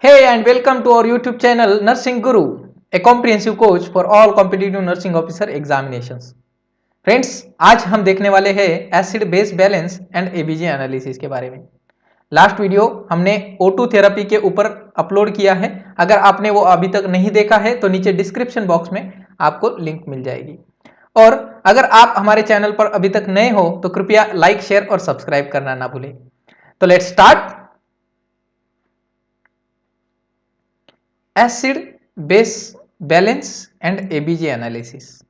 Hey and welcome to our YouTube channel Nursing Guru, a comprehensive coach for all competitive nursing officer examinations. Friends, आज हम देखने वाले हैं acid base balance and ABG analysis के बारे में। Last video हमने O2 थेरेपी के ऊपर अपलोड किया है। अगर आपने वो अभी तक नहीं देखा है तो नीचे डिस्क्रिप्शन बॉक्स में आपको लिंक मिल जाएगी। और अगर आप हमारे चैनल पर अभी तक नए हो तो कृपया लाइक, शेयर और सब्सक्राइब करना ना भूलें। तो let's start. Acid base balance and ABG analysis.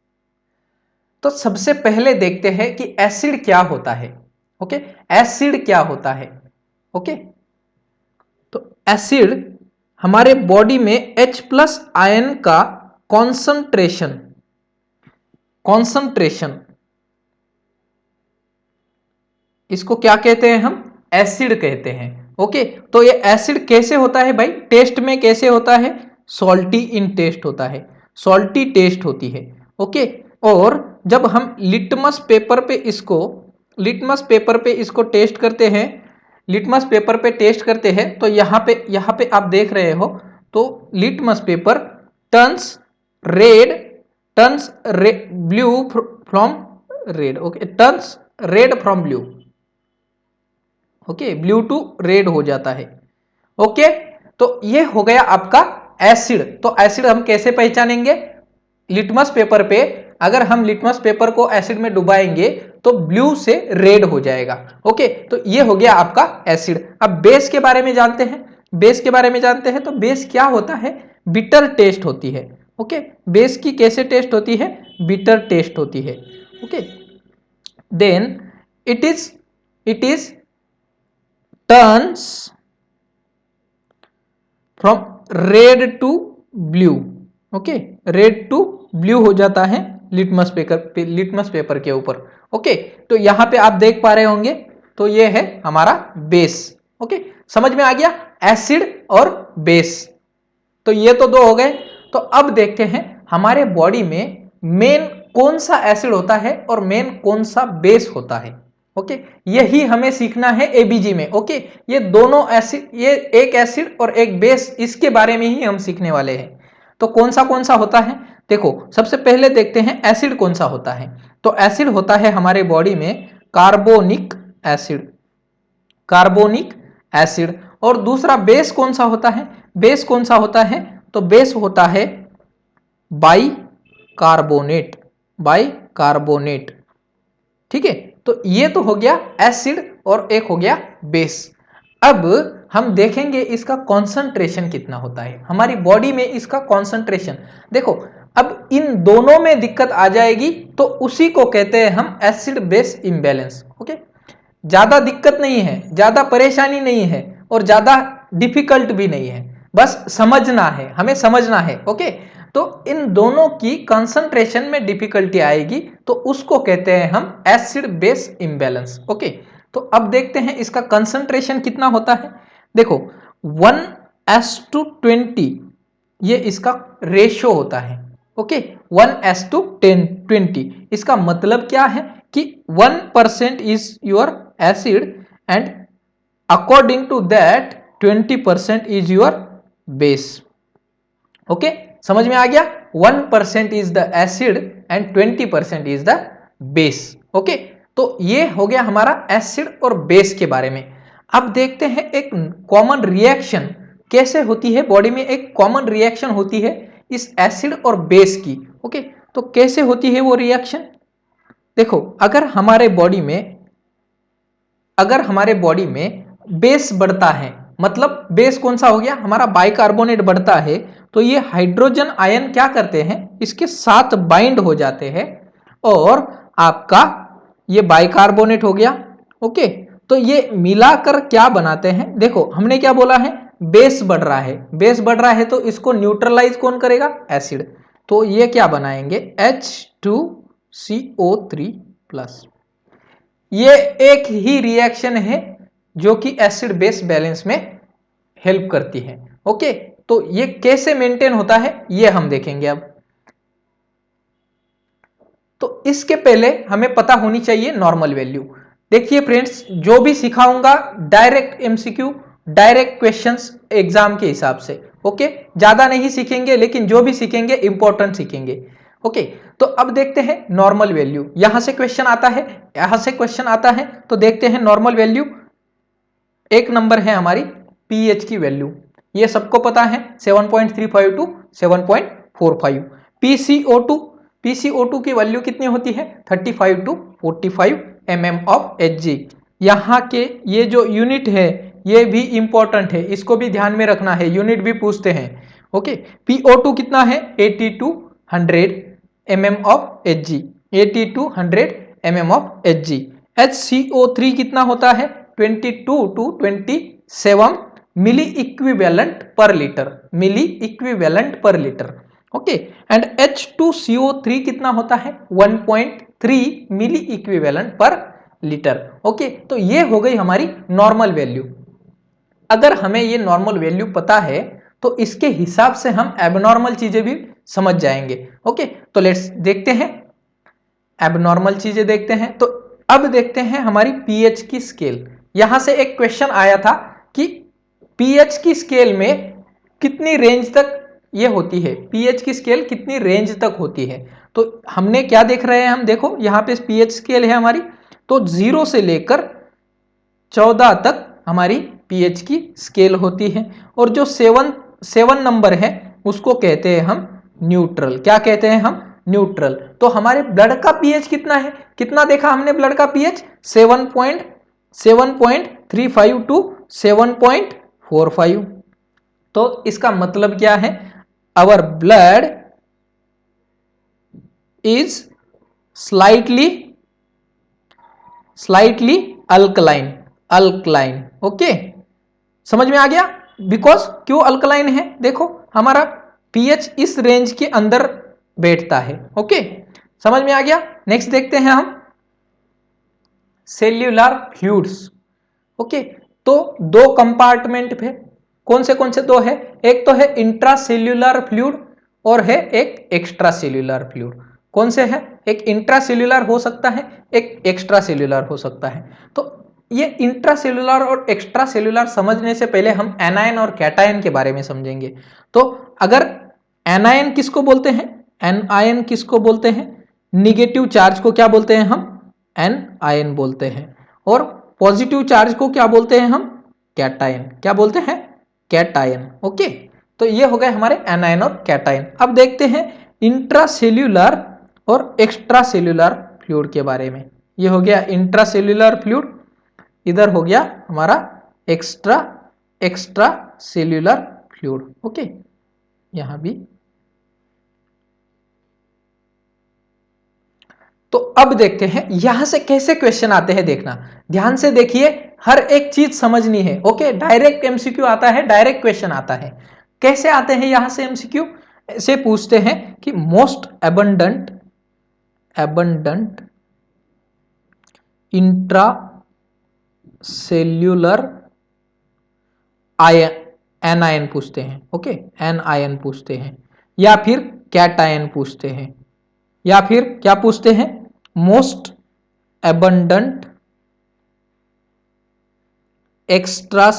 तो सबसे पहले देखते हैं कि एसिड क्या होता है। ओके, एसिड क्या होता है। ओके, तो एसिड हमारे बॉडी में H+ आयन का कॉन्सेंट्रेशन इसको क्या कहते हैं? हम एसिड कहते हैं। ओके, तो ये एसिड कैसे होता है भाई? टेस्ट में कैसे होता है? सॉल्टी इन टेस्ट होता है, सॉल्टी टेस्ट होती है। ओके, और जब हम लिटमस पेपर पे इसको टेस्ट करते हैं, लिटमस पेपर पे टेस्ट करते हैं, तो यहाँ पे आप देख रहे हो, तो litmus paper turns blue from red. Okay, turns red from blue. Okay, blue to red हो जाता है। ओके, तो ये हो गया आपका एसिड। तो एसिड हम कैसे पहचानेंगे? लिटमस पेपर पे अगर हम लिटमस पेपर को एसिड में डुबाएंगे तो ब्लू से रेड हो जाएगा। ओके, तो ये हो गया आपका एसिड। अब बेस के बारे में जानते हैं। तो बेस क्या होता है? बिटर टेस्ट होती है। ओके, बेस की कैसे टेस्ट होती है? बिटर टेस्ट होती है। Okay, then it is turns from red to blue. Okay, red to blue हो जाता है लिटमस पेपर के ऊपर। ओके, तो यहां पे आप देख पा रहे होंगे, तो ये है हमारा बेस। ओके, समझ में आ गया एसिड और बेस। तो ये तो दो हो गए। तो अब देखते हैं हमारे बॉडी में मेन कौन सा एसिड होता है और मेन कौन सा बेस होता है। ओके, यही हमें सीखना है एबीजी में। ओके, ये दोनों एसिड, ये एक एसिड और एक बेस, इसके बारे में ही हम सीखने वाले हैं। तो कौन सा होता है? देखो, सबसे पहले देखते हैं एसिड कौन सा होता है। तो एसिड होता है हमारे बॉडी में कार्बोनिक एसिड। और दूसरा बेस कौन सा होता है? तो बेस होता है बाइकार्बोनेट। ठीक है, तो ये तो हो गया एसिड और एक हो गया बेस। अब हम देखेंगे इसका कॉन्सेंट्रेशन कितना होता है हमारी बॉडी में। इसका कॉन्सेंट्रेशन देखो, अब इन दोनों में दिक्कत आ जाएगी तो उसी को कहते हैं हम एसिड बेस इंबैलेंस। ओके, ज्यादा दिक्कत नहीं है, ज्यादा परेशानी नहीं है और ज्यादा डिफिकल्ट भी नहीं है, बस समझना है, हमें समझना है। ओके, तो इन दोनों की कंसंट्रेशन में डिफिकल्टी आएगी तो उसको कहते हैं हम एसिड बेस इंबैलेंस। ओके, तो अब देखते हैं इसका कंसंट्रेशन कितना होता है। देखो, 1:20 ये इसका रेशियो होता है। ओके, 1:10 इसका मतलब क्या है कि 1% is your acid and according to that 20% is your base. Okay, समझ में आ गया? 1% is the acid and 20% is the base. Okay, तो ये हो गया हमारा एसिड और बेस के बारे में। अब देखते हैं एक कॉमन रिएक्शन कैसे होती है बॉडी में। एक कॉमन रिएक्शन होती है इस एसिड और बेस की। ओके, तो कैसे होती है वो रिएक्शन? देखो, अगर हमारे बॉडी में बेस बढ़ता है, मतलब बेस कौन सा हो गया हमारा? बाइकार्बोनेट बढ़ता है, तो ये हाइड्रोजन आयन क्या करते हैं? इसके साथ बाइंड हो जाते हैं और आपका ये बाइकार्बोनेट हो गया। ओके, तो ये मिलाकर क्या बनाते हैं? देखो, हमने क्या बोला है? बेस बढ़ रहा है तो इसको न्यूट्रलाइज कौन करेगा? एसिड। तो ये क्या बनाएंगे? H2CO3+। ये एक ही रिएक्शन है जो कि एसिड बेस बैलेंस में हेल्प करती है। ओके, तो ये कैसे मेंटेन होता है ये हम देखेंगे अब। तो इसके पहले हमें पता होनी चाहिए नॉर्मल वैल्यू। देखिए फ्रेंड्स, जो भी सिखाऊंगा direct MCQ direct questions exam के हिसाब से। ओके, ज्यादा नहीं सीखेंगे, लेकिन जो भी सीखेंगे इंपॉर्टेंट सीखेंगे। ओके, तो अब देखते हैं नॉर्मल वैल्यू। यहां से क्वेश्चन आता है, यहां से क्वेश्चन आता है, तो देखते हैं नॉर्मल वैल्यू। एक नंबर है हमारी पीएच की वैल्यू, ये सबको पता है 7.35 टू 7.45। पीसीओ2 की वैल्यू कितनी होती है 35 टू 45 mm ऑफ Hg। यहाँ के ये जो यूनिट है ये भी इंपॉर्टेंट है, इसको भी ध्यान में रखना है, यूनिट भी पूछते हैं। ओके, PO2 कितना है 80 to 100 mm of Hg, 80 to 100 mm of Hg। HCO3 कितना होता है 22 to 27 milliequivalent per litre, milliequivalent per litre. Okay, and H2CO3 कितना होता है 1.3 milliequivalent per litre. Okay, तो ये हो गई हमारी नॉर्मल वैल्यू। अगर हमें ये नॉर्मल वैल्यू पता है तो इसके हिसाब से हम एबनॉर्मल चीजें भी समझ जाएंगे। ओके, तो लेट्स देखते हैं एबनॉर्मल चीजें देखते हैं। तो अब देखते हैं हमारी पीएच की स्केल। यहां से एक क्वेश्चन आया था कि पीएच की स्केल में कितनी रेंज तक ये होती है, पीएच की स्केल कितनी रेंज तक होती है। तो हमने क्या देख रहे हैं, हम देखो यहां पे पीएच स्केल है हमारी, तो 0 से लेकर 14 तक हमारी पीएच की स्केल होती है। और जो 7 नंबर है उसको कहते हैं हम न्यूट्रल। क्या कहते हैं हम, न्यूट्रल। तो हमारे ब्लड का पीएच कितना है, कितना देखा हमने ब्लड का पीएच 7.35 टू 7.45। तो इसका मतलब क्या है, our blood is slightly alkaline, alkaline. Okay, समझ में आ गया। बिकॉज क्यों अल्कलाइन है, देखो हमारा पीएच इस रेंज के अंदर बैठता है। ओके, समझ में आ गया। नेक्स्ट देखते हैं हम सेल्यूलर फ्लूइड्स। ओके, तो दो कंपार्टमेंट है, कौन से दो है, एक तो है इंट्रासेल्यूलर फ्लूइड और है एक एक्स्ट्रा सेल्यूलर फ्लूइड। कौन से है, एक इंट्रासेल्यूलर हो सकता है, एक एक्स्ट्रा सेल्यूलर हो सकता है। तो ये इंट्रासेल्यूलर और एक्स्ट्रा सेल्यूलर समझने से पहले हम एनायन और कैटायन के बारे में समझेंगे। तो अगर एनायन किसको बोलते हैं, एनायन किसको बोलते हैं, निगेटिव चार्ज को क्या बोलते हैं हम, एनायन बोलते हैं। और पॉजिटिव चार्ज को क्या बोलते हैं हम, कैटायन। क्या बोलते हैं, कैटायन। ओके, तो ये हो गए हमारे एनायन और कैटायन। अब देखते हैं इंट्रासेल्यूलर और एक्स्ट्रा सेल्यूलर फ्लूइड के बारे में। ये हो गया इंट्रासेल्यूलर फ्लूइड, इधर हो गया हमारा एक्स्ट्रा सेल्यूलर फ्लूइड। ओके, यहां भी। तो अब देखते हैं यहां से कैसे क्वेश्चन आते हैं, देखना ध्यान से देखिए, हर एक चीज समझनी है। ओके, डायरेक्ट एमसीक्यू आता है, डायरेक्ट क्वेश्चन आता है। कैसे आते हैं यहां से एमसीक्यू, ऐसे पूछते हैं कि most abundant intra cellular anion पूछते हैं। ओके, एनायन पूछते हैं, या फिर कैटायन पूछते हैं, या फिर क्या पूछते हैं, most abundant extra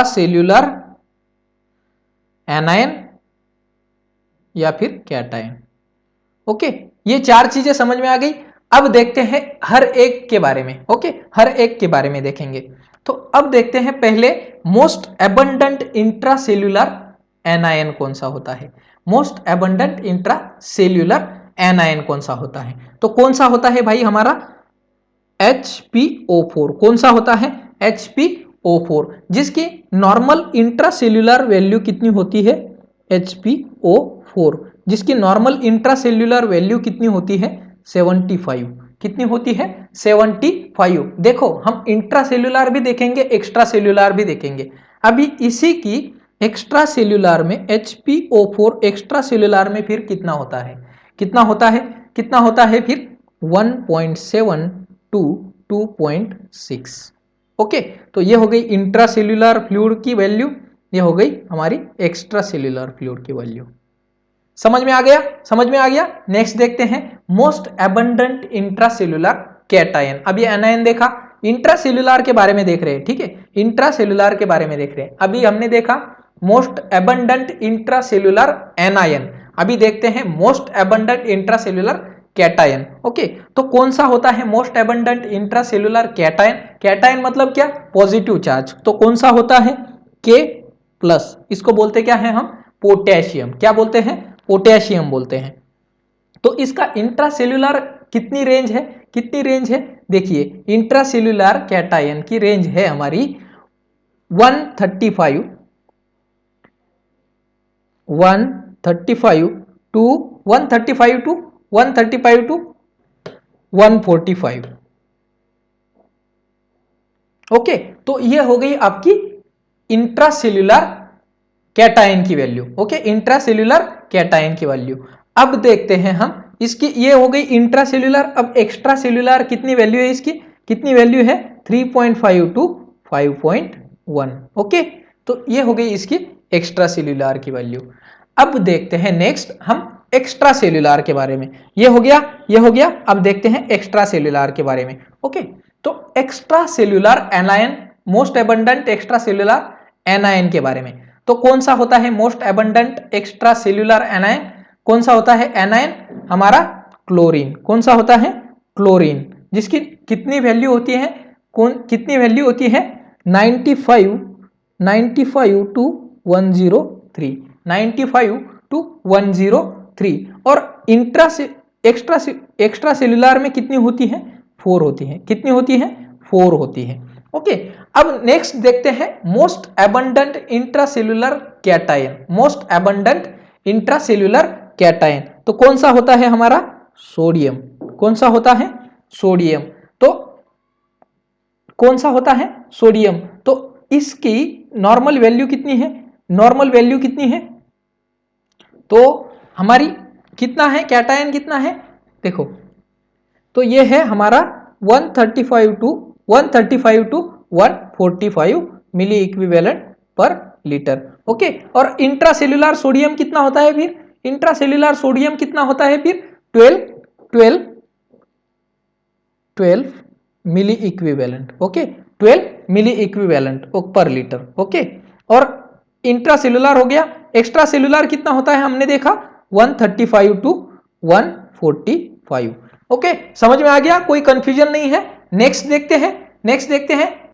cellular anion, या फिर कैटायन। ओके, ये चार चीजें समझ में आ गई। अब देखते हैं हर एक के बारे में। ओके, हर एक के बारे में देखेंगे। तो अब देखते हैं पहले मोस्ट एबंडेंट इंट्रासेल्यूलर एनायन कौन सा होता है, मोस्ट एबंडेंट इंट्रासेल्यूलर एनायन कौन सा होता है। तो कौन सा होता है भाई हमारा HPO4। कौन सा होता है, HPO4, जिसकी नॉर्मल इंट्रासेल्यूलर वैल्यू कितनी होती है, HPO4 जिसकी नॉर्मल इंट्रासेल्यूलर वैल्यू कितनी होती है 75। कितनी होती है 75। देखो हम इंट्रासेल्यूलर भी देखेंगे, एक्स्ट्रा सेल्यूलर भी देखेंगे। अभी इसी की एक्स्ट्रा सेल्यूलर में HPO4 एक्स्ट्रा सेल्यूलर में फिर कितना होता है, कितना होता है फिर 1.7 टू 2.6। ओके, तो ये हो गई इंट्रासेल्यूलर फ्लूइड की वैल्यू, ये हो गई हमारी एक्स्ट्रा सेल्यूलर फ्लूइड की वैल्यू। समझ में आ गया। नेक्स्ट देखते हैं मोस्ट एबंडेंट इंट्रासेल्यूलर कैटायन। अब ये एनायन देखा, इंट्रासेल्युलर के बारे में देख रहे हैं, ठीक है, इंट्रासेल्युलर के बारे में देख रहे हैं। अभी हमने देखा मोस्ट एबंडेंट इंट्रासेल्युलर एनायन, अभी देखते हैं most abundant intracellular cation. Okay, तो कौन सा होता है most abundant intracellular cation? Cation मतलब क्या? Positive charge. तो कौन सा होता है? के प्लस, इसको बोलते क्या है हम? पोटेशियम। क्या बोलते हैं? पोटेशियम बोलते हैं। तो इसका इंट्रासेल्युलर कितनी रेंज है? कितनी रेंज है? देखिए, इंट्रासेल्युलर कैटायन की रेंज है हमारी 135 टू 145 ओके, तो ये हो गई आपकी इंट्रासेल्युलर कैटायन की वैल्यू। ओके, इंट्रासेल्युलर कैटायन की वैल्यू। अब देखते हैं हम इसकी, ये हो गई इंट्रासेल्युलर। अब एक्स्ट्रा सेल्युलर कितनी वैल्यू है इसकी? कितनी वैल्यू है? 3.5 टू 5.1। ओके, तो ये हो गई इसकी एक्स्ट्रा सेल्युलर की वैल्यू। अब देखते हैं नेक्स्ट हम एक्स्ट्रा सेल्युलर के बारे में। ये हो गया, ये हो गया। अब देखते हैं एक्स्ट्रा सेल्युलर के बारे में। ओके, तो extra cellular anion, most abundant extra cellular anion के बारे में। तो कौन सा होता है most abundant extra cellular anion? कौन सा होता है एनायन? हमारा क्लोरीन। कौन सा होता है? क्लोरीन, जिसकी कितनी वैल्यू होती है? कितनी वैल्यू होती है? 95 टू 103, 95 टू 103। और एक्स्ट्रा सेल्युलर में कितनी होती है? 4 होती है। कितनी होती है? 4 होती है। ओके, अब नेक्स्ट देखते हैं most abundant intracellular cation. Most abundant intracellular cation तो कौन सा होता है हमारा? सोडियम। कौन सा होता है? सोडियम। तो कौन सा होता है? सोडियम। तो इसकी नॉर्मल वैल्यू कितनी है? नॉर्मल वैल्यू कितनी है? तो हमारी कितना है? कैटायन कितना है? देखो, तो ये है हमारा 135 to 145 milliequivalent per litre. Okay, और इंट्रासेल्युलर सोडियम कितना होता है फिर? इंट्रासेल्युलर सोडियम कितना होता है फिर? 12 मिली इक्विवेलेंट। ओके, 12 मिली इक्विवेलेंट पर लीटर। ओके, और इंट्रासेल्युलर हो गया। एक्स्ट्रा सेल्युलर कितना होता है हमने देखा? 135 टू 145। ओके, समझ में आ गया? कोई कंफ्यूजन नहीं है। नेक्स्ट देखते हैं, नेक्स्ट देखते हैं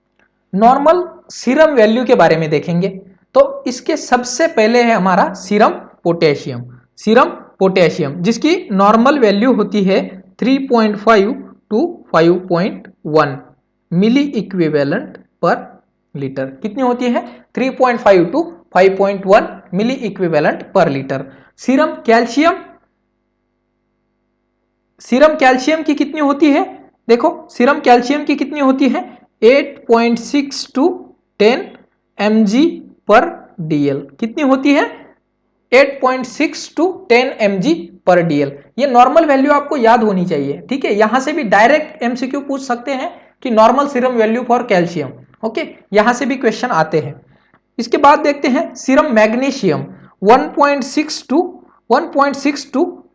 नॉर्मल सीरम वैल्यू के बारे में देखेंगे। तो इसके सबसे पहले है हमारा सीरम पोटेशियम। सीरम पोटेशियम जिसकी नॉर्मल वैल्यू होती है 3.5 to 5.1 milliequivalent per litre. कितनी होती है? 3.5 to 5.1 milliequivalent per litre. Serum calcium, serum calcium की कितनी होती है? देखो, सीरम कैल्शियम की कितनी होती है? 8.6 टू 10 mg पर dl। कितनी होती है? 8.6 टू 10 mg पर dl। ये नॉर्मल वैल्यू आपको याद होनी चाहिए, ठीक है। यहां से भी डायरेक्ट एमसीक्यू पूछ सकते हैं कि normal serum value for calcium. Okay, यहां से भी क्वेश्चन आते हैं। इसके बाद देखते हैं serum magnesium 1.6 to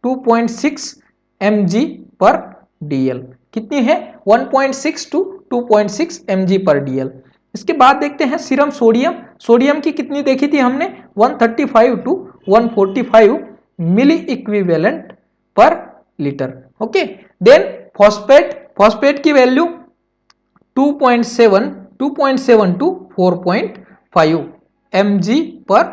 2.6 mg per dl। कितनी है? 1.6 टू 2.6 mg पर dl। इसके बाद देखते हैं सीरम सोडियम। सोडियम की कितनी देखी थी हमने? 135 to 145 milliequivalent per litre. Okay, then phosphate, phosphate की value 2.7 to 4.5 mg per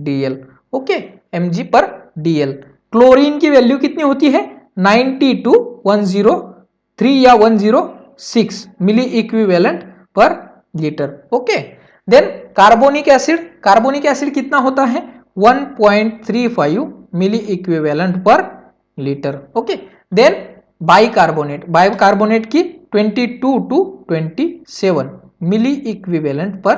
dl। Okay, mg per dl। Chlorine की वैल्यू कितनी होती है? 90 टू 103 या 106 milliequivalent per litre. Okay, then carbonic acid, carbonic acid कितना होता है? 1.35 milliequivalent per litre. Okay, then bicarbonate, bicarbonate की 22 to 27 milliequivalent per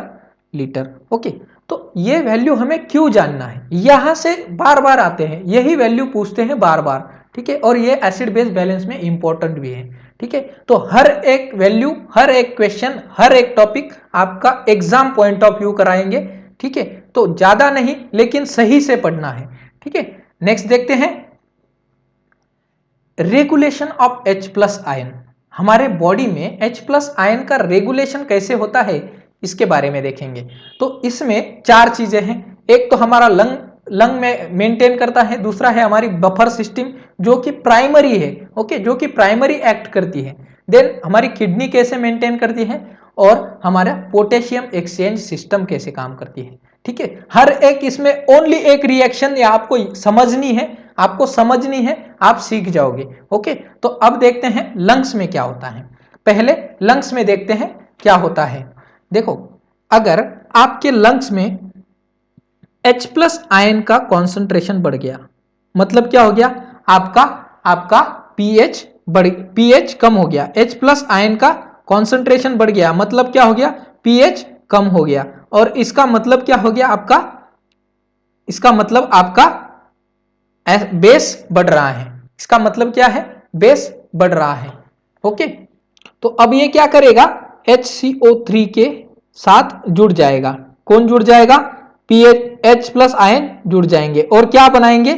litre. Okay, तो ये वैल्यू हमें क्यों जानना है? यहां से बार बार आते हैं, यही वैल्यू पूछते हैं बार बार, ठीक है। और ये एसिड बेस बैलेंस में इंपॉर्टेंट भी है, ठीक है। तो हर एक वैल्यू, हर एक क्वेश्चन, हर एक टॉपिक आपका एग्जाम पॉइंट ऑफ व्यू कराएंगे, ठीक है। तो ज्यादा नहीं लेकिन सही से पढ़ना है, ठीक है। नेक्स्ट देखते हैं रेगुलेशन ऑफ H+ आयन। हमारे बॉडी में H+ आयन का रेगुलेशन कैसे होता है इसके बारे में देखेंगे। तो इसमें 4 चीजें हैं। एक तो हमारा लंग में मेंटेन करता है, दूसरा है हमारी बफर सिस्टम जो कि प्राइमरी है, ओके, जो कि प्राइमरी एक्ट करती है। देन हमारी किडनी कैसे मेंटेन करती है और हमारा पोटेशियम एक्सचेंज सिस्टम कैसे काम करती है। ठीक है, हर एक इसमें ओनली एक रिएक्शन या आपको समझनी है, आप सीख जाओगे। ओके, तो अब देखते हैं लंग्स में क्या होता है। पहले लंग्स में देखते हैं क्या होता है। देखो, अगर आपके लंग्स में H+ आयन का कॉन्सेंट्रेशन बढ़ गया, मतलब क्या हो गया, आपका pH कम हो गया, H+ आयन का कॉन्सेंट्रेशन बढ़ गया, मतलब क्या हो गया, pH कम हो गया। और इसका मतलब क्या हो गया आपका बेस बढ़ रहा है। इसका मतलब क्या है, बेस बढ़ रहा है। ओके, तो अब ये क्या करेगा, HCO3 के साथ जुड़ जाएगा। कौन जुड़ जाएगा, H+ आयन जुड़ जाएंगे और क्या बनाएंगे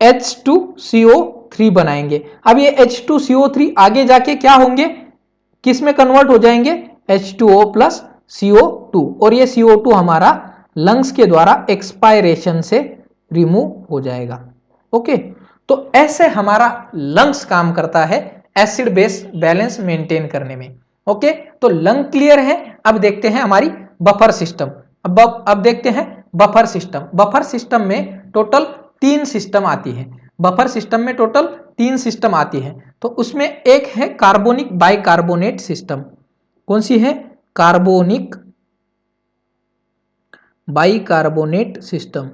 H2CO3 बनाएंगे। अब ये H2CO3 आगे जाके क्या होंगे, किस में कन्वर्ट हो जाएंगे, H2O+ CO2, और ये CO2 हमारा लंग्स के द्वारा एक्सपायरेशन से रिमूव हो जाएगा। ओके, तो ऐसे हमारा लंग्स काम करता है एसिड बेस बैलेंस मेंटेन करने में। ओके, तो लंग क्लियर है। अब देखते हैं हमारी बफर सिस्टम। अब देखते हैं बफर सिस्टम में टोटल 3 सिस्टम आती है। बफर सिस्टम में टोटल 3 सिस्टम आती है। तो उसमें एक है कार्बोनिक बाइकार्बोनेट सिस्टम। कौन सी है, कार्बोनिक बाइकार्बोनेट सिस्टम।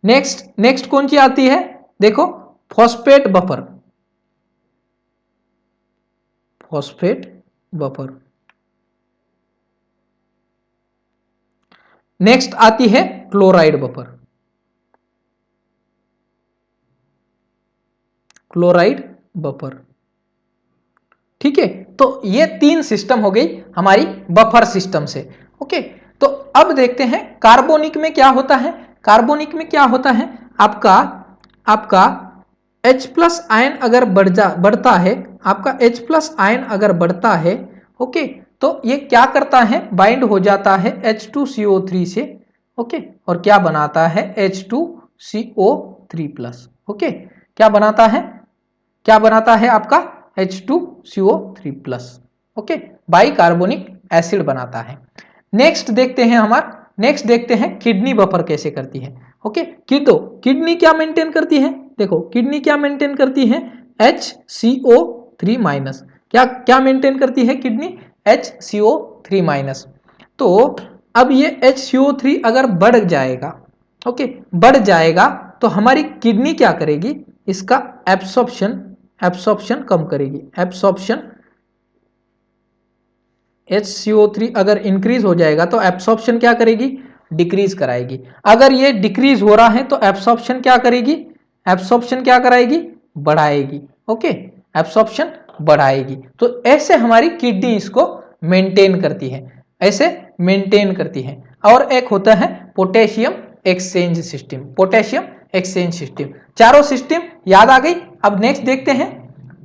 नेक्स्ट कौन सी आती है, देखो, फॉस्फेट बफर। नेक्स्ट आती है क्लोराइड बफर। ठीक है, तो ये 3 सिस्टम हो गई हमारी बफर सिस्टम से। ओके, तो अब देखते हैं कार्बोनिक में क्या होता है। कार्बोनिक में क्या होता है, आपका H+ आयन अगर बढ़ता है, आपका H+ आयन अगर बढ़ता है, ओके, तो ये क्या करता है, बाइंड हो जाता है H2CO3 से, ओके, और क्या बनाता है, H2CO3+। ओके, क्या बनाता है आपका H2CO3+। ओके, बाइकार्बोनिक एसिड बनाता है। नेक्स्ट देखते हैं किडनी बफर कैसे करती है। ओके, किडनी क्या मेंटेन करती है, देखो, किडनी क्या मेंटेन करती है, HCO3-। क्या मेंटेन करती है किडनी, HCO3-। तो अब ये HCO3 अगर बढ़ जाएगा, ओके, बढ़ जाएगा, तो हमारी किडनी क्या करेगी, इसका एब्सॉर्प्शन कम करेगी। HCO3 अगर इंक्रीज हो जाएगा तो एब्सॉर्प्शन क्या करेगी, डिक्रीज कराएगी। अगर ये डिक्रीज हो रहा है तो एब्सॉर्प्शन क्या कराएगी, बढ़ाएगी। ओके, एब्सॉर्प्शन बढ़ाएगी। तो ऐसे हमारी किडनी इसको मेंटेन करती है। और एक होता है पोटेशियम एक्सचेंज सिस्टम। चारों सिस्टम याद आ गई। अब नेक्स्ट देखते हैं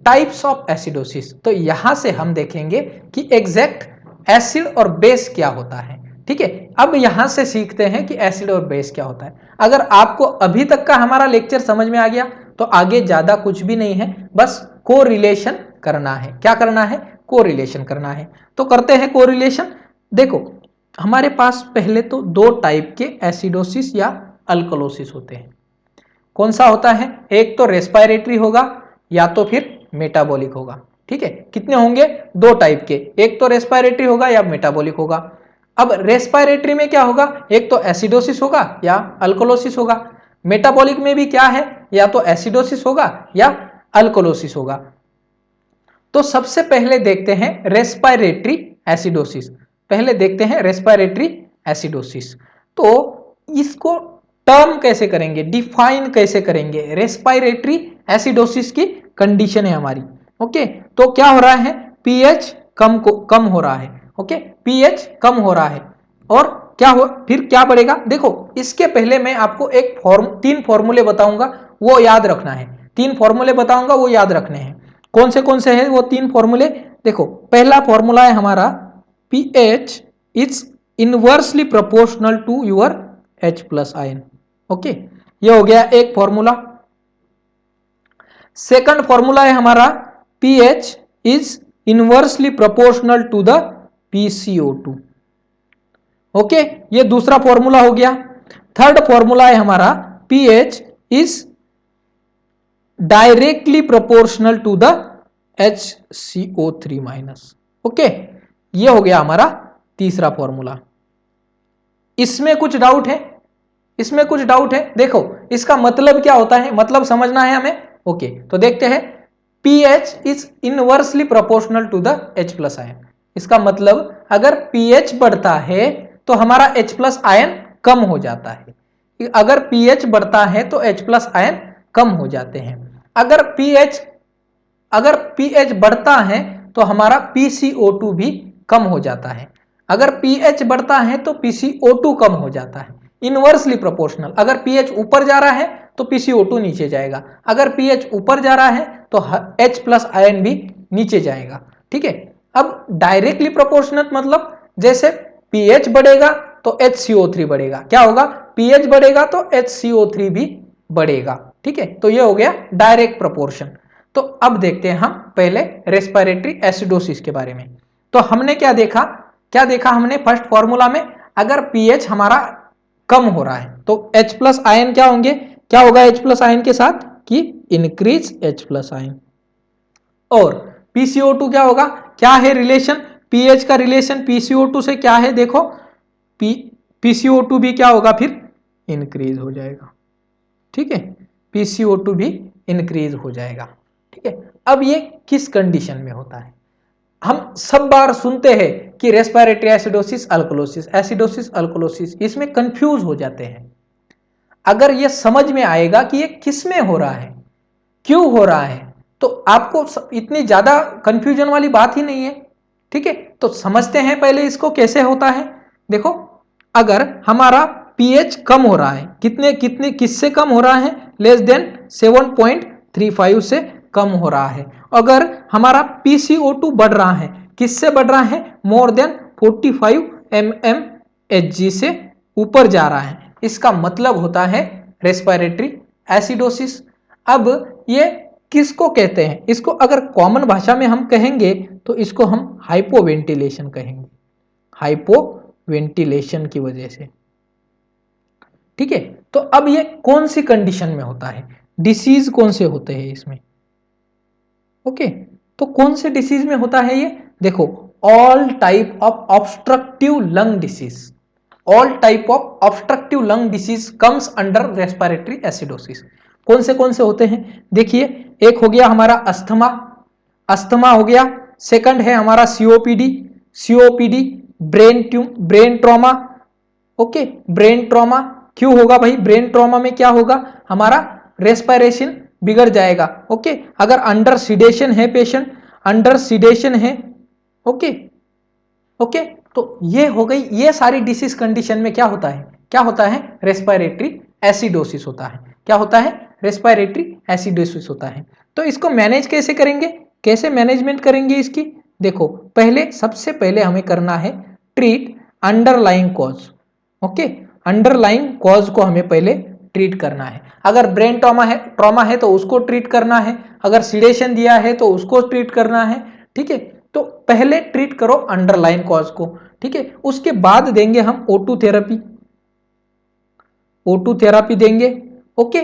टाइप्स ऑफ एसिडोसिस। तो यहां से हम देखेंगे कि एग्जैक्ट एसिड और बेस क्या होता है। ठीक है, अब यहां से सीखते हैं कि एसिड और बेस क्या होता है। अगर आपको अभी तक का हमारा लेक्चर समझ में आ गया तो आगे ज्यादा कुछ भी नहीं है, बस कोरिलेशन करना है। क्या करना है, कोरिलेशन करना है। तो करते हैं कोरिलेशन। देखो, हमारे पास पहले तो 2 टाइप के एसिडोसिस या अल्कलोसिस होते हैं। कौन सा होता है, एक तो रेस्पिरेटरी होगा या तो फिर मेटाबॉलिक होगा। ठीक है, कितने होंगे, 2 टाइप के, एक तो रेस्पिरेटरी होगा या मेटाबॉलिक होगा। अब रेस्पिरेटरी में क्या होगा, एक तो एसिडोसिस होगा या अल्कलोसिस होगा। मेटाबॉलिक में भी क्या है, या तो एसिडोसिस होगा या अल्कलोसिस होगा। तो सबसे पहले देखते हैं रेस्पिरेटरी एसिडोसिस। तो इसको टर्म कैसे करेंगे, डिफाइन कैसे करेंगे, रेस्पिरेटरी एसिडोसिस की कंडीशन है हमारी। ओके, तो क्या हो रहा है, पीएच कम हो रहा है। ओके, पीएच कम हो रहा है और फिर क्या बढ़ेगा, देखो इसके पहले मैं आपको तीन फॉर्मूले बताऊंगा, वो याद रखना है। तीन फॉर्मूले बताऊंगा, वो याद रखने हैं। कौन से हैं वो तीन फॉर्मूले? देखो पहला फॉर्मूला है हमारा pH is inversely proportional to your H plus ion. Okay, ये हो गया एक फॉर्मूला। सेकंड फॉर्मूला है हमारा pH is inversely proportional to the PCO2। Okay, ये दूसरा फॉर्मूला हो गया। थर्ड फॉर्मूला है हमारा pH is directly proportional to the HCO3 minus. Okay, ये हो गया हमारा तीसरा फॉर्मूला। इसमें कुछ डाउट है? इसमें कुछ डाउट है? देखो इसका मतलब क्या होता है, मतलब समझना है हमें। ओके, तो देखते हैं। pH is inversely proportional to the H plus ion. इसका मतलब अगर pH बढ़ता है तो हमारा H प्लस आयन कम हो जाता है। अगर pH बढ़ता है तो H प्लस आयन कम हो जाते हैं। अगर pH बढ़ता है तो हमारा PCO2 भी कम हो जाता है। अगर pH बढ़ता है तो PCO2 कम हो जाता है। Inversely proportional. अगर pH ऊपर जा रहा है तो PCO2 नीचे जाएगा, अगर pH ऊपर जा रहा है तो H प्लस आयन भी नीचे जाएगा। ठीक है, अब डायरेक्टली प्रोपोर्शनल मतलब जैसे pH बढ़ेगा तो HCO3 बढ़ेगा। क्या होगा? pH बढ़ेगा तो HCO3 भी बढ़ेगा। ठीक है, तो ये हो गया डायरेक्ट प्रोपोर्शन। तो अब देखते हैं हम पहले रेस्पिरेटरी एसिडोसिस के बारे में। तो हमने क्या देखा हमने फर्स्ट फॉर्मूला में, अगर pH हमारा कम हो रहा है तो H प्लस आयन क्या होंगे, क्या होगा H प्लस आयन के साथ कि इंक्रीज H प्लस आयन। और PCO2 क्या होगा, क्या है रिलेशन, pH का रिलेशन PCO2 से क्या है, देखो PCO2 भी क्या होगा, फिर इंक्रीज हो जाएगा। ठीक है, PCO2 भी इंक्रीज हो जाएगा। ठीक है, अब ये किस कंडीशन में होता है? हम सब बार सुनते हैं कि रेस्पिरेटरी एसिडोसिस अल्कोलोसिस, एसिडोसिस अल्कोलोसिस, इसमें कंफ्यूज हो जाते हैं। अगर ये समझ में आएगा कि ये किस में हो रहा है, क्यों हो रहा है, तो आपको इतनी ज्यादा कंफ्यूजन वाली बात ही नहीं है। ठीक है, तो समझते हैं पहले इसको कैसे होता है। देखो अगर हमारा pH कम हो रहा है, कितने किससे कम हो रहा है, लेस देन 7.35 से कम हो रहा है। अगर हमारा PCO2 बढ़ रहा है, किससे बढ़ रहा है, मोर देन 45 mmHg से ऊपर जा रहा है, इसका मतलब होता है रेस्पिरेटरी एसिडोसिस। अब ये किसको कहते हैं, इसको अगर कॉमन भाषा में हम कहेंगे तो इसको हम हाइपोवेंटिलेशन कहेंगे, हाइपोवेंटिलेशन की वजह से। ठीक है, तो अब ये कौन सी कंडीशन में होता है, डिसीज कौन से होते हैं इसमें? ओके, तो कौन से डिसीज में होता है ये, देखो all type of obstructive lung disease, all type of obstructive lung disease comes under respiratory acidosis. कौन से होते हैं, देखिए एक हो गया हमारा अस्थमा, अस्थमा हो गया। सेकंड है हमारा COPD, brain trauma. Okay, brain trauma क्यों होगा भाई, ब्रेन ट्रॉमा में क्या होगा, हमारा रेस्पिरेशन बिगड़ जाएगा। ओके, अगर अंडर सिडेशन है पेशेंट, अंडर सिडेशन है। ओके, तो ये हो गई, ये सारी डिसीज कंडीशन में क्या होता है रेस्पिरेटरी एसिडोसिस होता है। क्या होता है, रेस्पिरेटरी एसिडोसिस होता है। तो इसको मैनेज कैसे करेंगे, कैसे मैनेजमेंट करेंगे इसकी, देखो सबसे पहले हमें करना है treat underlying cause. Okay, underlying cause को हमें पहले ट्रीट करना है। अगर ब्रेन ट्रॉमा है तो उसको ट्रीट करना है, अगर सिडेशन दिया है तो उसको ट्रीट करना है। ठीक है, तो पहले ट्रीट करो अंडरलाइन कॉज को। ठीक है, उसके बाद देंगे हम O2 थेरेपी, O2 थेरेपी देंगे। ओके,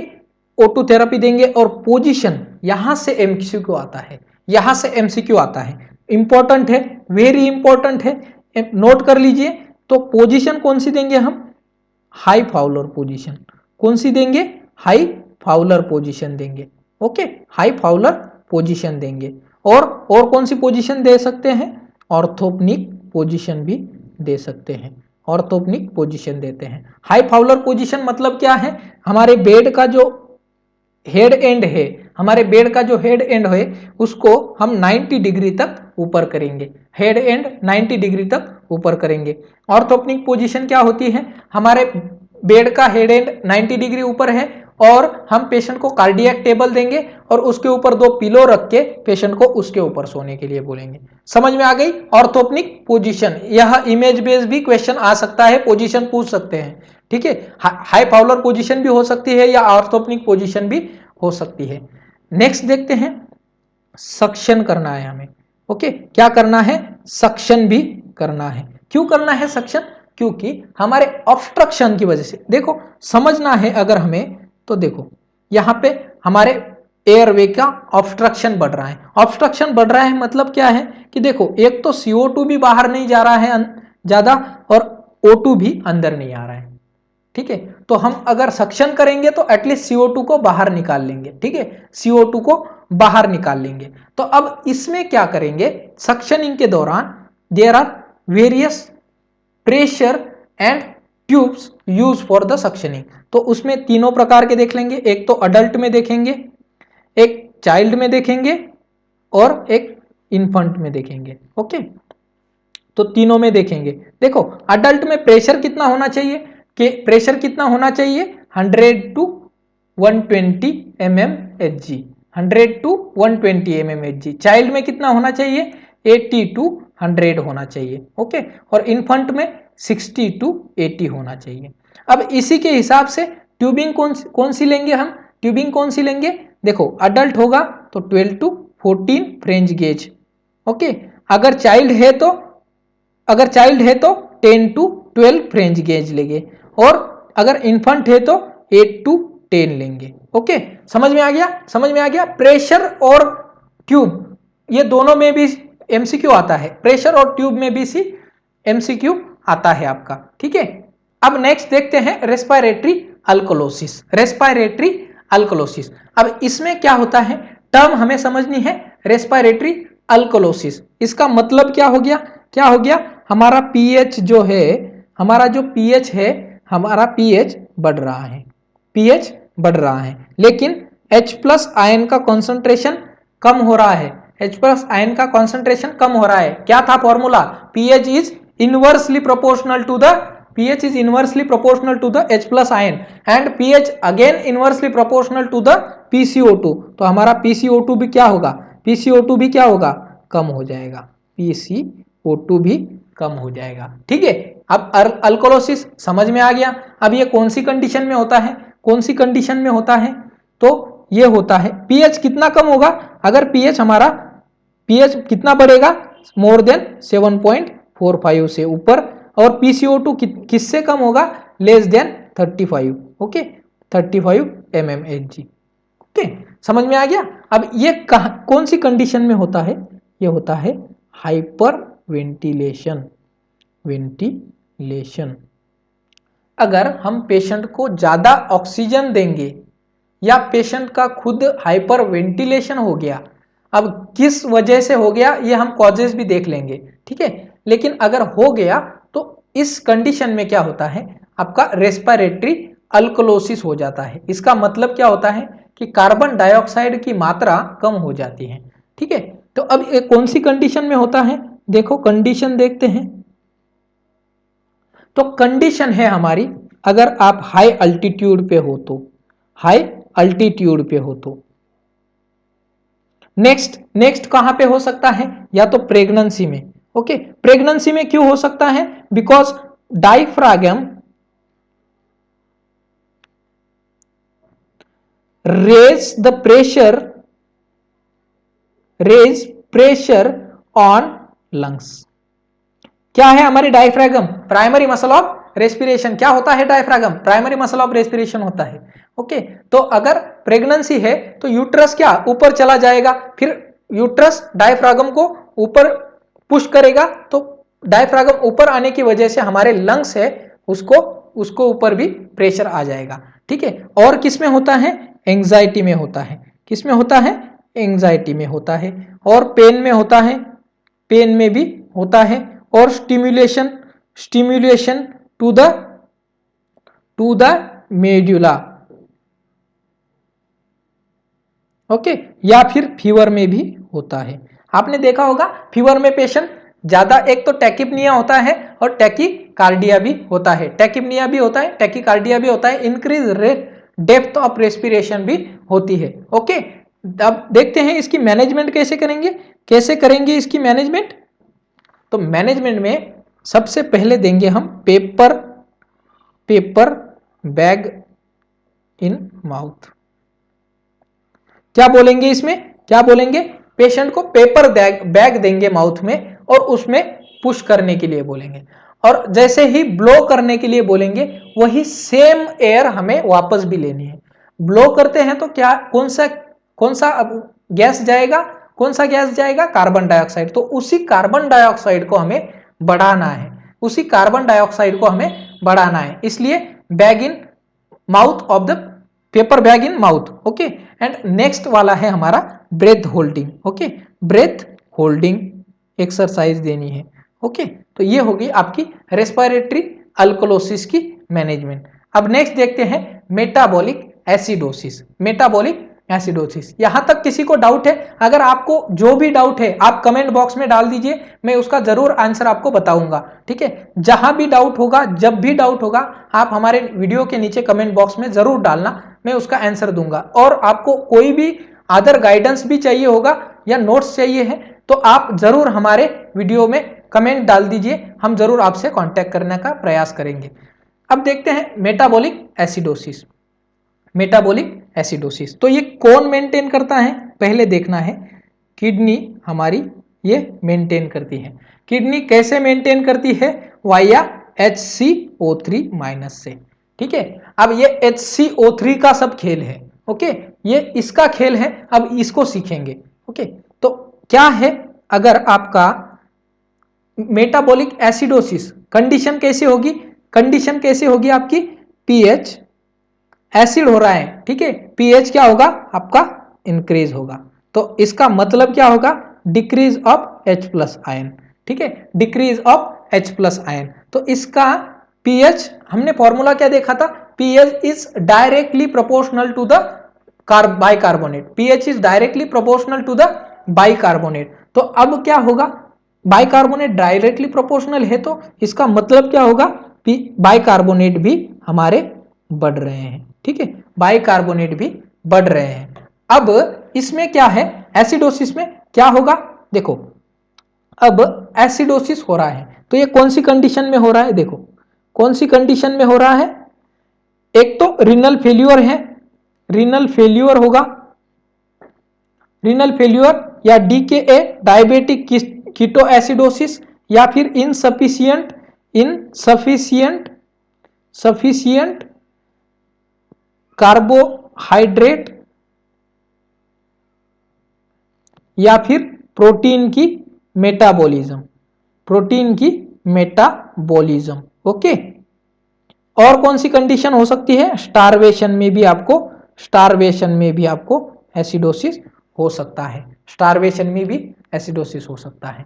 O2 थेरेपी देंगे। और पोजीशन, यहां से एमसीक्यू आता है, यहां से एमसीक्यू आता है, इंपॉर्टेंट है, वेरी इंपॉर्टेंट है, नोट कर लीजिए। तो पोजीशन कौन सी देंगे हम, हाई फाउलर पोजीशन। कौन सी देंगे, हाई फाउलर पोजीशन देंगे। ओके, हाई फाउलर पोजीशन देंगे। और कौन सी पोजीशन दे सकते हैं, ऑर्थोपनिक पोजीशन भी दे सकते हैं, ऑर्थोपनिक पोजीशन देते हैं। हाई फाउलर पोजीशन मतलब क्या है, हमारे बेड का जो हेड एंड है हमारे बेड का जो हेड एंड है उसको हम 90 डिग्री तक ऊपर करेंगे, हेड एंड 90 डिग्री तक ऊपर करेंगे। ऑर्थोपेनिक पोजीशन क्या होती है, हमारे बेड का हेड एंड 90 डिग्री ऊपर है और हम पेशेंट को कार्डियक टेबल देंगे और उसके ऊपर 2 पिलो रख के पेशेंट को उसके ऊपर सोने के लिए बोलेंगे। समझ में आ गई ऑर्थोपेनिक पोजीशन। यह इमेज बेस्ड भी क्वेश्चन आ सकता है, पोजीशन पूछ सकते हैं, ठीक है। हाई फाउलर पोजीशन भी हो सकती है या ऑर्थोपेनिक पोजीशन भी हो सकती है। नेक्स्ट देखते हैं, सक्शन करना है हमें, ओके। क्या करना है, सक्शन भी करना है। क्यों करना है सक्शन, क्योंकि हमारे ऑब्स्ट्रक्शन की वजह से, देखो समझना है अगर हमें, तो देखो यहां पे हमारे एयरवे का ऑब्स्ट्रक्शन बढ़ रहा है। ऑब्स्ट्रक्शन बढ़ रहा है मतलब क्या है कि देखो एक तो CO2 भी बाहर नहीं जा रहा है ज्यादा और O2 भी अंदर नहीं आ रहा है, ठीक है। तो हम अगर सक्शन करेंगे तो एटलीस्ट CO2 को बाहर निकाल लेंगे, ठीक है, CO2 को बाहर निकाल लेंगे। तो अब इसमें क्या करेंगे, सक्शनिंग के दौरान there are various pressure and tubes use for the suctioning. तो उसमें तीनों प्रकार के देख लेंगे, एक तो अडल्ट में देखेंगे, एक चाइल्ड में देखेंगे और एक इन्फेंट में देखेंगे, ओके। तो तीनों में देखेंगे। देखो अडल्ट में प्रेशर कितना होना चाहिए, कि प्रेशर कितना होना चाहिए 100 to 120 mmHg, 100 to 120 mmHg। Child में कितना होना चाहिए 80 to 100 होना चाहिए, ओके। और इन्फेंट में 60 to 80 होना चाहिए। अब इसी के हिसाब से ट्यूबिंग कौन सी लेंगे हम, ट्यूबिंग कौन सी लेंगे, देखो अडल्ट होगा तो 12 to 14 फ्रेंच गेज, ओके। अगर चाइल्ड है तो 10 to 12 फ्रेंच गेज लेंगे और अगर इन्फेंट है तो 8 to 10 लेंगे, ओके। समझ में आ गया, समझ में आ गया। प्रेशर और ट्यूब ये दोनों में भी MCQ आता है, प्रेशर और ट्यूब में भी MCQ आता है आपका, ठीक है। अब नेक्स्ट देखते हैं रेस्पिरेटरी अल्कोलोसिस, रेस्पिरेटरी अल्कोलोसिस। अब इसमें क्या होता है, टर्म हमें समझनी है, रेस्पिरेटरी अल्कोलोसिस। इसका मतलब क्या हो गया, क्या हो गया, हमारा पीएच जो है, हमारा जो पीएच है, हमारा पीएच बढ़ रहा है, पीएच बढ़ रहा है, लेकिन H+ आयन का कॉन्सेंट्रेशन कम हो रहा है, H+ आयन का कॉन्सेंट्रेशन कम हो रहा है। क्या था formula, pH is inversely proportional to the H+ ion and pH again inversely proportional to the PCO2। तो हमारा PCO2 भी क्या होगा, PCO2 भी क्या होगा, कम हो जाएगा, PCO2 भी कम हो जाएगा, ठीक है। अब अल्कोलोसिस समझ में आ गया। अब ये कौन सी कंडीशन में होता है, कौन सी कंडीशन में होता है, तो ये होता है पीएच कितना कम होगा, अगर पीएच हमारा पीएच कितना बढ़ेगा, मोर देन 7.45 से ऊपर, और PCO2 किससे कम होगा, less than 35, okay, 35 mmHg, okay. समझ में आ गया। अब ये कौन सी कंडीशन में होता है, ये होता है हाइपर वेंटिलेशन, वेंटिलेशन। अगर हम पेशेंट को ज्यादा ऑक्सीजन देंगे या पेशेंट का खुद हाइपर वेंटिलेशन हो गया, अब किस वजह से हो गया ये हम कॉजेस भी देख लेंगे, ठीक है। लेकिन अगर हो गया तो इस कंडीशन में क्या होता है, आपका रेस्पिरेटरी अल्कोलोसिस हो जाता है। इसका मतलब क्या होता है कि कार्बन डाइऑक्साइड की मात्रा कम हो जाती है, ठीक है। तो अब ये कौन सी कंडीशन में होता है, देखो कंडीशन देखते हैं। तो कंडीशन है हमारी, अगर आप हाई अल्टीट्यूड पे हो तो, हाई अल्टीट्यूड पे हो तो। नेक्स्ट कहां पे हो सकता है, या तो प्रेगनेंसी में, ओके। प्रेगनेंसी में क्यों हो सकता है, because diaphragm raise pressure on lungs. क्या है हमारी diaphragm, primary muscle of respiration. क्या होता है diaphragm, primary muscle of respiration होता है, ओके। तो अगर प्रेगनेंसी है तो यूट्रस क्या ऊपर चला जाएगा, फिर यूट्रस डायफ्रागम को ऊपर पुश करेगा, तो डायफ्रागम ऊपर आने की वजह से हमारे लंग्स है उसको ऊपर भी प्रेशर आ जाएगा, ठीक है। और किस में होता है, एंजाइटी में होता है, किस में होता है, एंजाइटी में होता है। और पेन में होता है, पेन में भी होता है। और stimulation to the medulla, okay, या फिर फीवर में भी होता है। आपने देखा होगा फीवर में पेशेंट ज्यादा, एक तो टैकिपनिया होता है और टैकीकार्डिया भी होता है, टैकिपनिया भी होता है, टैकीकार्डिया भी होता है, इंक्रीज डेप्थ ऑफ रेस्पिरेशन भी होती है। ओके, अब देखते हैं इसकी मैनेजमेंट कैसे करेंगे, कैसे करेंगे इसकी मैनेजमेंट। तो मैनेजमेंट में सबसे पहले देंगे हम पेपर बैग इन माउथ। क्या बोलेंगे इसमें, क्या बोलेंगे, पेशेंट को पेपर बैग देंगे माउथ में और उसमें पुश करने के लिए बोलेंगे, और जैसे ही ब्लो करने के लिए बोलेंगे वही सेम एयर हमें वापस भी लेनी है। ब्लो करते हैं तो क्या, कौन सा गैस जाएगा, कौन सा गैस जाएगा, कार्बन डाइऑक्साइड। तो उसी कार्बन डाइऑक्साइड को हमें बढ़ाना है, उसी कार्बन डाइऑक्साइड को हमें बढ़ाना है, इसलिए bag in mouth of the paper bag in mouth. Okay, and next वाला है हमारा breath holding. Okay, breath holding exercise देनी है। ओके, तो ये होगी आपकी रेस्पिरेटरी अल्कोलोसिस की मैनेजमेंट। अब नेक्स्ट देखते हैं मेटाबॉलिक एसिडोसिस। मेटाबॉलिक एसिडोसिस, यहां तक किसी को डाउट है? अगर आपको जो भी डाउट है आप कमेंट बॉक्स में डाल दीजिए, मैं उसका जरूर आंसर आपको बताऊंगा। ठीक है, जहां भी डाउट होगा, जब भी डाउट होगा, आप हमारे वीडियो के नीचे कमेंट बॉक्स में जरूर डालना, मैं उसका आंसर दूंगा। और आपको कोई भी अदर गाइडेंस भी चाहिए होगा या नोट्स चाहिए है तो आप जरूर हमारे वीडियो में कमेंट डाल दीजिए, हम जरूर आपसे कांटेक्ट करने का प्रयास करेंगे। अब देखते हैं मेटाबॉलिक एसिडोसिस। मेटाबॉलिक एसिडोसिस तो ये कौन मेंटेन करता है, पहले देखना है। किडनी हमारी ये मेंटेन करती है। किडनी कैसे मेंटेन करती है? वाया HCO3 माइनस से। ठीक है, अब ये HCO3 का सब खेल है। ओके, ये इसका खेल है, अब इसको सीखेंगे। ओके, तो क्या है, अगर आपका मेटाबॉलिक एसिडोसिस कंडीशन कैसे होगी, कंडीशन कैसे होगी आपकी, पीएच एसिड हो रहा है, ठीक है, पीएच क्या होगा आपका, इंक्रीज होगा। तो इसका मतलब क्या होगा, डिक्रीज ऑफ H+ आयन। ठीक है, डिक्रीज ऑफ H+ आयन। तो इसका पीएच, हमने फॉर्मूला क्या देखा था, pH is directly proportional to the bicarbonate, pH is directly proportional to the bicarbonate. तो अब क्या होगा, बाइकार्बोनेट डायरेक्टली प्रोपोर्शनल है तो इसका मतलब क्या होगा, बाइकार्बोनेट भी हमारे बढ़ रहे हैं। ठीक है, बाइकार्बोनेट भी बढ़ रहे हैं। अब इसमें क्या है, एसिडोसिस में क्या होगा, देखो अब एसिडोसिस हो रहा है तो ये कौन सी कंडीशन में हो रहा है, देखो कौन सी कंडीशन में हो रहा है। एक तो रीनल फेल्यूर है, रीनल फेल्यूर होगा, रीनल फेल्यूर या DKA डायबिटिक कीटो एसिडोसिस, या फिर इनसफिशियंट कार्बोहाइड्रेट, या फिर प्रोटीन की मेटाबॉलिज्म, प्रोटीन की मेटाबॉलिज्म। ओके, और कौन सी कंडीशन हो सकती है, स्टारवेशन में भी आपको, स्टारवेशन में भी आपको एसिडोसिस हो सकता है, स्टारवेशन में भी एसिडोसिस हो सकता है।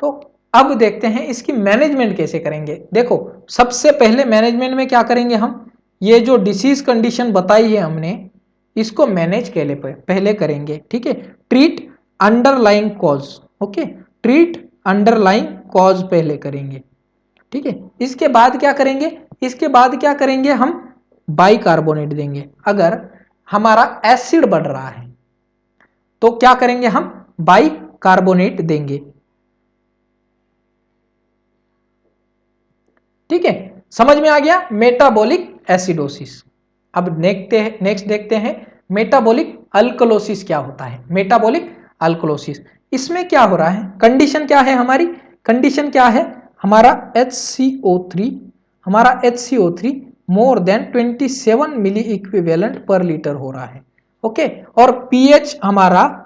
तो अब देखते हैं इसकी मैनेजमेंट कैसे करेंगे। देखो सबसे पहले मैनेजमेंट में क्या करेंगे हम, ये जो डिसीज कंडीशन बताई है हमने, इसको मैनेज पहले करेंगे। ठीक है, treat underlying cause. Okay, treat underlying cause पहले करेंगे। ठीक है, इसके बाद क्या करेंगे, इसके बाद क्या करेंगे, हम बाइकार्बोनेट देंगे। अगर हमारा एसिड बढ़ रहा है तो क्या करेंगे, हम बाइकार्बोनेट देंगे। ठीक है, समझ में आ गया मेटाबॉलिक एसिडोसिस। अब नेक्स्ट देखते हैं मेटाबॉलिक अल्कलोसिस क्या होता है। मेटाबॉलिक अल्कलोसिस, इसमें क्या हो रहा है, कंडीशन क्या है हमारी, कंडीशन क्या है, हमारा HCO3 more than 27 milliequivalent per litre हो रहा है। ओके, और पीएच हमारा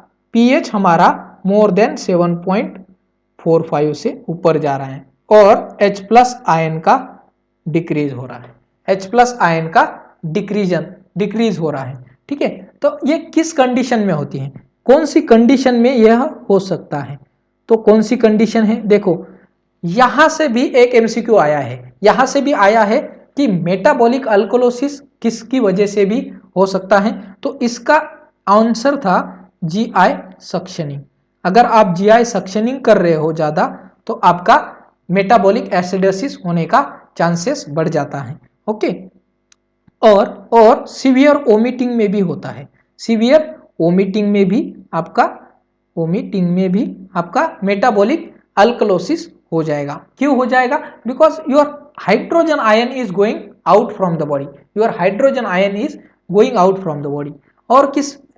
मोर देन 7.45 से ऊपर जा रहा है, और H+ आयन का डिक्रीज हो रहा है, H+ आयन का डिक्रीज हो रहा है। ठीक है, तो ये किस कंडीशन में होती है, कौन सी कंडीशन में यह हो सकता है, तो कौन सी कंडीशन है, देखो यहां से भी एक MCQ आया है, यहां से भी आया है कि मेटाबॉलिक अल्कोलोसिस किसकी वजह से भी हो सकता है। तो इसका आंसर था जीआई सक्शनिंग। अगर आप जीआई सक्शनिंग कर रहे हो ज्यादा तो आपका मेटाबॉलिक एसिडोसिस होने का चांसेस बढ़ जाता है। ओके, और सीवियर वोमिटिंग में भी होता है। सीवियर वोमिटिंग में भी आपका मेटाबॉलिक अल्कलोसिस हो जाएगा। क्यों हो जाएगा? Because your hydrogen ion is going out from the body, your hydrogen ion is going out from the body.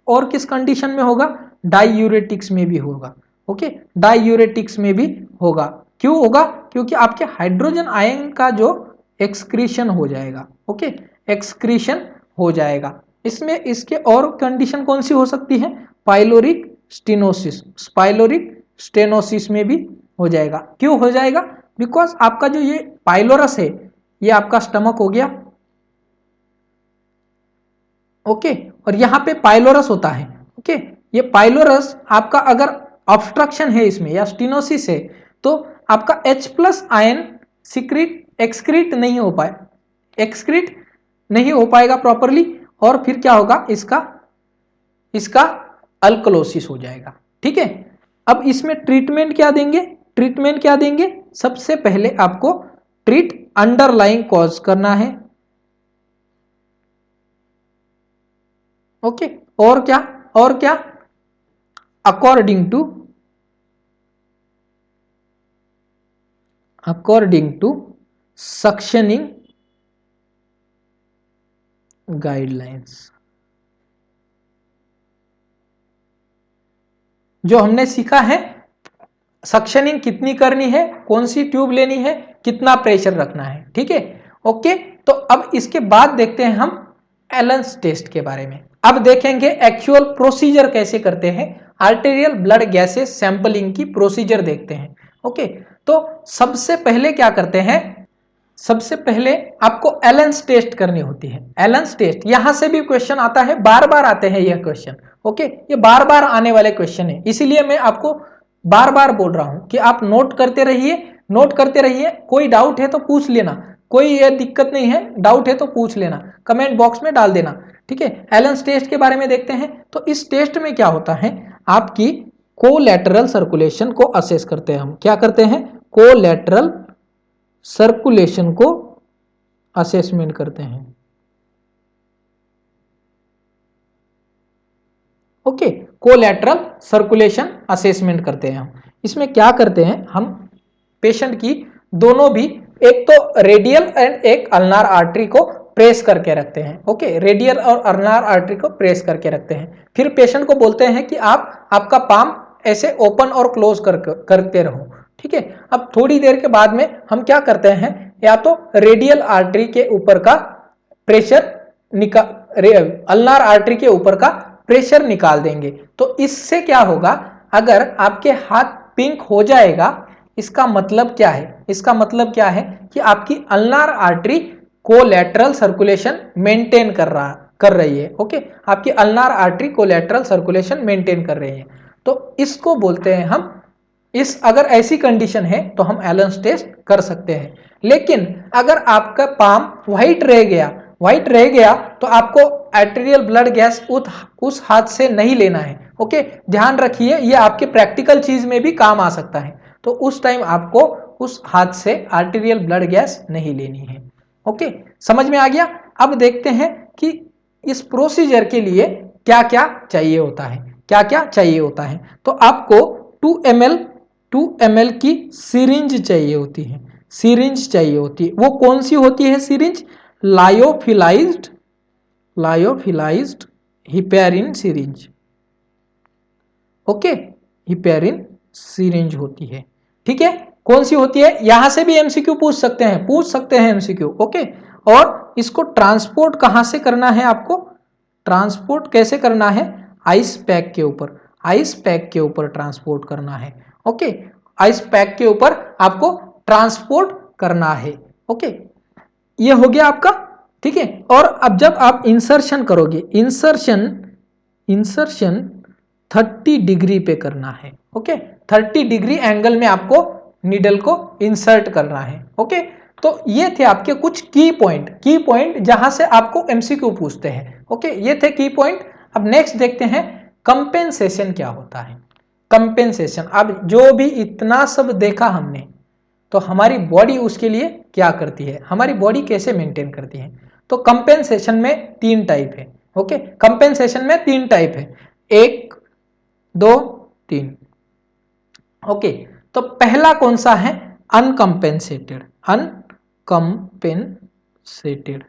और किस कंडीशन में होगा? डाईयूरेटिक्स में भी होगा। ओके, डाईयूरेटिक्स में भी होगा। क्यों होगा? क्योंकि आपके हाइड्रोजन आयन का जो एक्सक्रीशन हो जाएगा। ओके, एक्सक्रीशन हो जाएगा। इसमें इसके और कंडीशन कौन सी हो सकती है? पाइलोरिक स्टेनोसिस, पाइलोरिक स्टेनोसिस में भी हो जाएगा। क्यों हो जाएगा? बिकॉज आपका जो ये पाइलोरस है, ये आपका स्टमक हो गया। ओके, और यहां पे पाइलोरस होता है। ओके, ये पाइलोरस आपका अगर ऑब्स्ट्रक्शन है इसमें या स्टेनोसिस है तो आपका H+ आयन एक्सक्रीट नहीं हो पाए, एक्सक्रीट नहीं हो पाएगा प्रॉपरली, और फिर क्या होगा? इसका अल्कलोसिस हो जाएगा। ठीक है, अब इसमें ट्रीटमेंट क्या देंगे? ट्रीटमेंट क्या देंगे? सबसे पहले आपको ट्रीट अंडरलाइंग कॉज करना है। ओके, और क्या? According to suctioning guidelines. जो हमने सीखा है, सक्शनिंग कितनी करनी है, कौन सी ट्यूब लेनी है, कितना प्रेशर रखना है। ठीक है, ओके। तो अब इसके बाद देखते हैं हम एलन्स टेस्ट के बारे में। अब देखेंगे एक्चुअल प्रोसीजर कैसे करते हैं, आर्टेरियल ब्लड गैसेस सैंपलिंग की प्रोसीजर देखते हैं। ओके, तो सबसे पहले क्या करते हैं? सबसे पहले आपको एलन्स टेस्ट करनी होती है। एलन्स टेस्ट, यहां से भी क्वेश्चन आता है, बार बार आते हैं यह क्वेश्चन। ओके, ये बार बार आने वाले क्वेश्चन है, इसीलिए मैं आपको बार बार बोल रहा हूं कि आप नोट करते रहिए। कोई डाउट है तो पूछ लेना, कोई ये दिक्कत नहीं है, डाउट है तो पूछ लेना, कमेंट बॉक्स में डाल देना। ठीक है, एलन्स टेस्ट के बारे में देखते हैं। तो इस टेस्ट में क्या होता है? आपकी कोलैटरल सर्कुलेशन को असेस करते हैं। हम क्या करते हैं? कोलैटरल सर्कुलेशन को असेसमेंट करते हैं। ओके, कोलैटरल सर्कुलेशन असेसमेंट करते हैं हम। इसमें क्या करते हैं हम? पेशेंट की दोनों भी, एक तो रेडियल एंड एक अल्नार आर्टरी को प्रेस करके रखते हैं। ओके, रेडियल और अल्नार आर्टरी को प्रेस करके रखते हैं। फिर पेशेंट को बोलते हैं कि आपका पाम ऐसे ओपन और क्लोज करते रहो। ठीक है, अब थोड़ी देर के बाद में हम क्या करते हैं? या तो रेडियल आर्टरी के ऊपर का प्रेशर अल्नार आर्टरी के ऊपर का प्रेशर निकाल देंगे। तो इससे क्या होगा? अगर आपके हाथ पिंक हो जाएगा, इसका मतलब क्या है? इसका मतलब क्या है कि आपकी ulnar artery collateral circulation maintain कर रही है। ओके, आपकी ulnar artery collateral circulation maintain कर रही है। तो इसको बोलते हैं हम, अगर ऐसी कंडीशन है तो हम एलन्स टेस्ट कर सकते हैं। लेकिन अगर आपका पाम व्हाइट रह गया तो आपको आर्टेरियल ब्लड गैस उस हाथ से नहीं लेना है। ओके, ध्यान रखिए, ये आपके प्रैक्टिकल चीज में भी काम आ सकता है। तो उस टाइम आपको उस हाथ से आर्टेरियल ब्लड गैस नहीं लेनी है। ओके, समझ में आ गया? अब देखते हैं कि इस प्रोसीजर के लिए क्या क्या चाहिए होता है। तो आपको 2 ml की सिरिंज चाहिए होती है। वो कौन सी होती है syringe? Lyophilized heparin syringe. Okay, heparin syringe होती है। ठीक है, कौन सी होती है? यहां से भी एमसीक्यू पूछ सकते हैं एमसीक्यू। ओके, और इसको ट्रांसपोर्ट कहां से करना है? आपको ट्रांसपोर्ट कैसे करना है? आइस पैक के ऊपर ट्रांसपोर्ट करना है। ओके, आइस पैक के ऊपर आपको ट्रांसपोर्ट करना है। ओके, ये हो गया आपका। ठीक है, और अब जब आप इंसर्शन करोगे, इंसर्शन 30 डिग्री पे करना है। ओके, 30 डिग्री एंगल में आपको नीडल को इंसर्ट करना है। ओके, तो ये थे आपके कुछ की पॉइंट जहां से आपको एमसीक्यू पूछते हैं। ओके, ये थे की पॉइंट। अब नेक्स्ट देखते हैं कंपेंसेशन क्या होता है। कंपेंसेशन, अब जो भी इतना सब देखा हमने, तो हमारी बॉडी उसके लिए क्या करती है, हमारी बॉडी कैसे मेंटेन करती है। तो कंपेंसेशन में 3 टाइप है। ओके, कंपेंसेशन में 3 टाइप है, 1 2 3। ओके, तो पहला कौन सा है, अनकंपेंसेटेड। अनकंपेंसेटेड,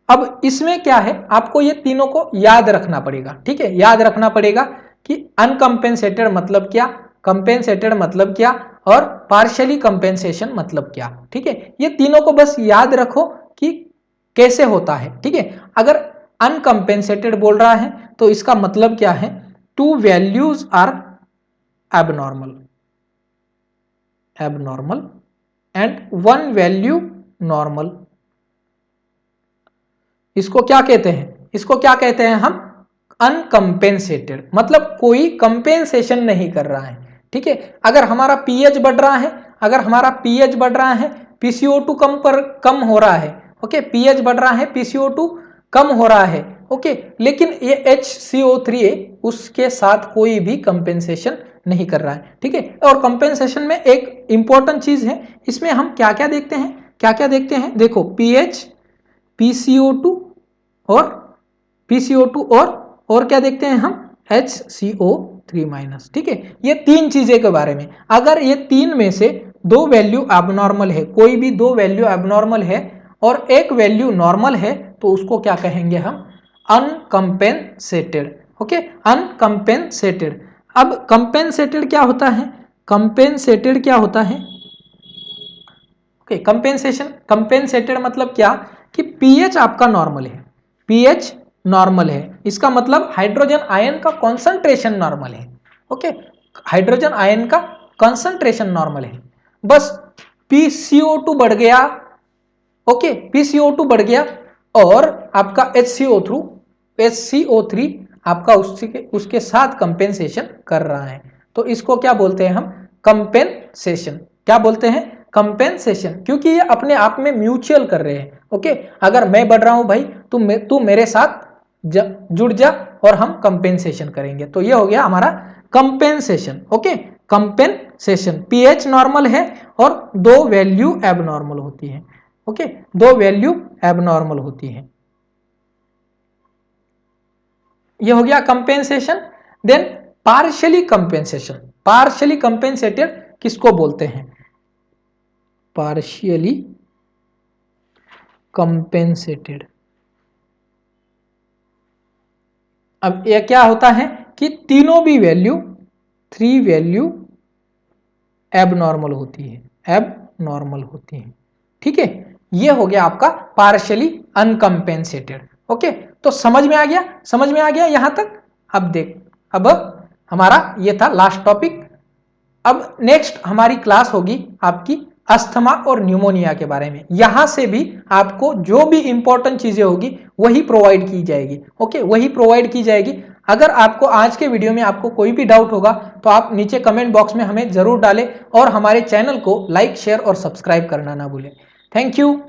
अब इसमें क्या है, आपको ये तीनों को याद रखना पड़ेगा। ठीक है, याद रखना पड़ेगा कि अनकंपेंसेटेड मतलब क्या, कंपेंसेटेड मतलब क्या, और पार्शियली कंपेंसेशन मतलब क्या। ठीक है, ये तीनों को बस याद रखो कि कैसे होता है। ठीक है, अगर अनकंपेंसेटेड बोल रहा है तो इसका मतलब क्या है, 2 values are abnormal and 1 value normal. इसको क्या कहते हैं, इसको क्या कहते हैं हम, अनकंपेंसेटेड, मतलब कोई कंपेंसेशन नहीं कर रहा है। ठीक है, अगर हमारा पीएच बढ़ रहा है, अगर हमारा पीएच बढ़ रहा है, पीसीओ2 कम हो रहा है। ओके, पीएच बढ़ रहा है, पीसीओ2 कम हो रहा है। ओके, लेकिन ये HCO3 उसके साथ कोई भी कंपेंसेशन नहीं कर रहा है। ठीक है, और कंपेंसेशन में एक इंपॉर्टेंट चीज है, इसमें हम क्या क्या देखते हैं, क्या क्या देखते हैं, देखो पीएच, पीसीओ2 और PCO2 और क्या देखते हैं हम, HCO3 माइनस। ठीक है, ये 3 चीजें के बारे में, अगर ये 3 में से 2 वैल्यू एबनॉर्मल है, कोई भी 2 वैल्यू एबनॉर्मल है और 1 वैल्यू नॉर्मल है, तो उसको क्या कहेंगे हम, अनकंपेंसेटेड। ओके, अनकंपेंसेटेड। अब कंपेंसेटेड क्या होता है, कंपेंसेटेड क्या होता है, ओके, कंपेंसेटेड मतलब क्या, कि पीएच आपका नॉर्मल है, पीएच नॉर्मल है, इसका मतलब हाइड्रोजन आयन का कॉन्सेंट्रेशन नॉर्मल है। ओके, हाइड्रोजन आयन का कॉन्सेंट्रेशन नॉर्मल है, बस PCO2 बढ़ गया। ओके, PCO2 बढ़ गया और आपका HCO3 आपका उसके साथ कंपेंसेशन कर रहा है, तो इसको क्या बोलते हैं हम, कंपेंसेशन। क्या बोलते हैं, कंपेंसेशन, क्योंकि ये अपने आप में म्यूचुअल कर रहे हैं। ओके, अगर मैं बढ़ रहा हूं भाई, तू मेरे साथ जुड़ जा और हम कंपेंसेशन करेंगे, तो ये हो गया हमारा compensation. Okay, compensation, pH normal है और 2 वैल्यू एबनॉर्मल होती है। ओके, 2 वैल्यू एबनॉर्मल होती है, ये हो गया compensation. Then partially compensation, partially compensated किसको बोलते हैं, पार्शियली कंपेंसेटेड। अब यह क्या होता है कि तीनों भी वैल्यू, 3 वैल्यू एबनॉर्मल होती है, एबनॉर्मल होती है। ठीक है, ये हो गया आपका पार्शियली अनकंपेंसेटेड। ओके, तो समझ में आ गया, समझ में आ गया यहां तक। अब देख, अब हमारा ये था लास्ट टॉपिक। अब नेक्स्ट हमारी क्लास होगी आपकी अस्थमा और न्यूमोनिया के बारे में, यहां से भी आपको जो भी इंपॉर्टेंट चीजें होगी वही प्रोवाइड की जाएगी। ओके, वही प्रोवाइड की जाएगी। अगर आपको आज के वीडियो में आपको कोई भी डाउट होगा तो आप नीचे कमेंट बॉक्स में हमें जरूर डालें और हमारे चैनल को लाइक, शेयर और सब्सक्राइब करना ना भूलें। Thank you.